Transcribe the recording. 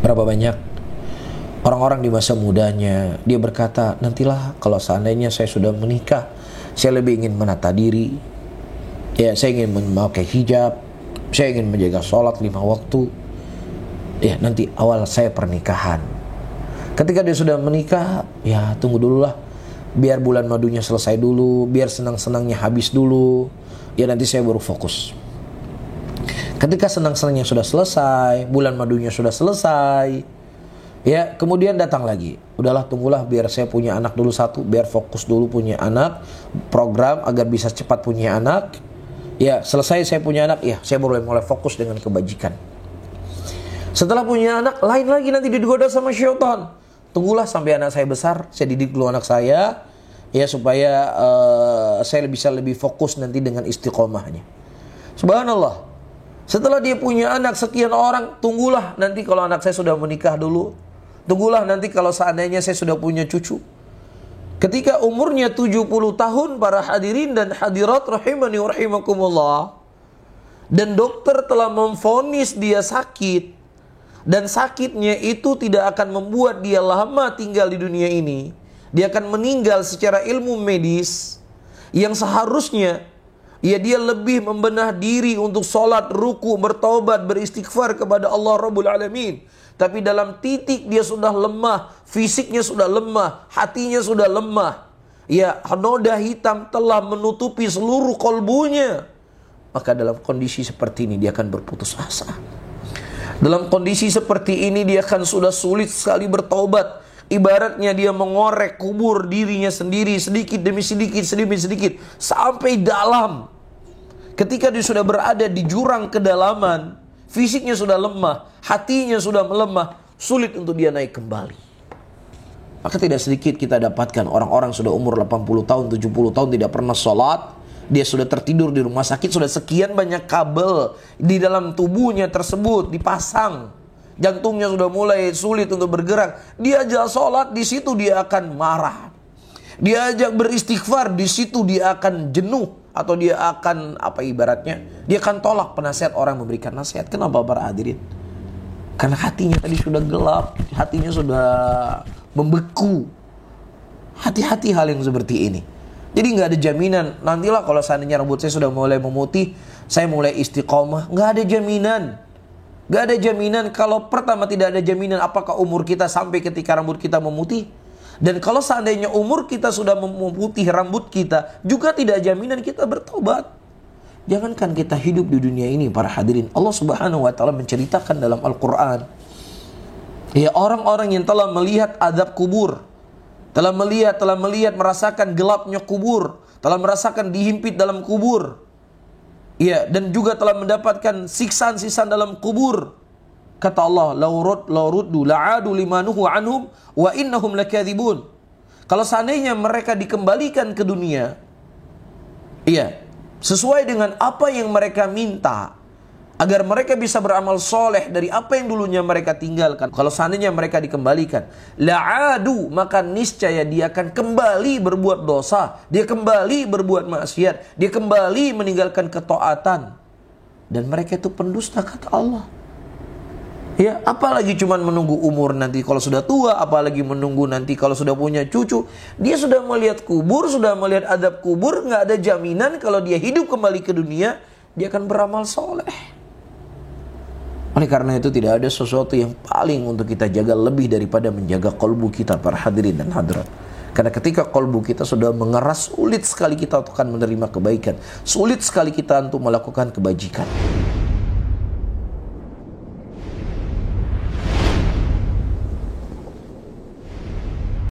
Berapa banyak orang-orang di masa mudanya dia berkata, nantilah kalau seandainya saya sudah menikah, saya lebih ingin menata diri, ya saya ingin memakai hijab, saya ingin menjaga sholat 5 waktu, ya nanti awal saya pernikahan. Ketika dia sudah menikah, ya tunggu dulu lah, biar bulan madunya selesai dulu, biar senang-senangnya habis dulu, ya nanti saya baru fokus. Ketika senang-senangnya sudah selesai, bulan madunya sudah selesai, ya kemudian datang lagi, udahlah tunggulah biar saya punya anak dulu satu, biar fokus dulu punya anak, program agar bisa cepat punya anak. Ya selesai saya punya anak, ya saya mulai fokus dengan kebajikan. Setelah punya anak, lain lagi nanti digoda sama syaitan. Tunggulah sampai anak saya besar, saya didik dulu anak saya, ya supaya saya bisa lebih fokus nanti dengan istiqomahnya. Subhanallah. Setelah dia punya anak sekian orang, tunggulah nanti kalau anak saya sudah menikah dulu. Tunggulah nanti kalau seandainya saya sudah punya cucu. Ketika umurnya 70 tahun, para hadirin dan hadirat rahimani wa rahimakumullah, dan dokter telah memvonis dia sakit, dan sakitnya itu tidak akan membuat dia lama tinggal di dunia ini. Dia akan meninggal secara ilmu medis, yang seharusnya ya dia lebih membenah diri untuk sholat, ruku, bertaubat, beristighfar kepada Allah Rabbul Alamin. Tapi dalam titik dia sudah lemah, fisiknya sudah lemah, hatinya sudah lemah. Ya, noda hitam telah menutupi seluruh kolbunya. Maka dalam kondisi seperti ini dia akan berputus asa. Dalam kondisi seperti ini dia akan sudah sulit sekali bertaubat. Ibaratnya dia mengorek kubur dirinya sendiri sedikit demi sedikit, sampai dalam. Ketika dia sudah berada di jurang kedalaman, fisiknya sudah lemah, hatinya sudah melemah, sulit untuk dia naik kembali. Maka tidak sedikit kita dapatkan orang-orang sudah umur 80 tahun, 70 tahun tidak pernah sholat. Dia sudah tertidur di rumah sakit, sudah sekian banyak kabel di dalam tubuhnya tersebut dipasang. Jantungnya sudah mulai sulit untuk bergerak. Dia ajak sholat, di situ dia akan marah. Dia ajak beristighfar, di situ dia akan jenuh. Atau dia akan, ibaratnya, dia akan tolak penasihat orang memberikan nasihat. Kenapa para hadirin? Karena hatinya tadi sudah gelap. Hatinya sudah membeku. Hati-hati hal yang seperti ini. Jadi gak ada jaminan. Nantilah kalau seandainya rambut saya sudah mulai memutih, saya mulai istiqomah. Gak ada jaminan. Gak ada jaminan. Kalau pertama tidak ada jaminan apakah umur kita sampai ketika rambut kita memutih. Dan kalau seandainya umur kita sudah memutih rambut kita, juga tidak jaminan kita bertobat. Jangankan kita hidup di dunia ini para hadirin. Allah subhanahu wa ta'ala menceritakan dalam Al-Quran. Ya, orang-orang yang telah melihat azab kubur, telah melihat merasakan gelapnya kubur, telah merasakan dihimpit dalam kubur. Ya, dan juga telah mendapatkan siksaan-siksaan dalam kubur. Kata Allah, la ruddu la'adu limanuhu anhum wa innahum lakadzibun. Kalau seandainya mereka dikembalikan ke dunia, iya, sesuai dengan apa yang mereka minta, agar mereka bisa beramal soleh dari apa yang dulunya mereka tinggalkan. Kalau seandainya mereka dikembalikan, la'adu, maka niscaya dia akan kembali berbuat dosa, dia kembali berbuat maksiat, dia kembali meninggalkan ketaatan. Dan mereka itu pendusta, kata Allah. Ya, apalagi cuma menunggu umur nanti kalau sudah tua, apalagi menunggu nanti kalau sudah punya cucu. Dia sudah melihat kubur, sudah melihat azab kubur, nggak ada jaminan kalau dia hidup kembali ke dunia, dia akan beramal soleh. Oleh karena itu tidak ada sesuatu yang paling untuk kita jaga lebih daripada menjaga kolbu kita para hadirin dan hadirat. Karena ketika kolbu kita sudah mengeras, sulit sekali kita akan menerima kebaikan, sulit sekali kita untuk melakukan kebajikan.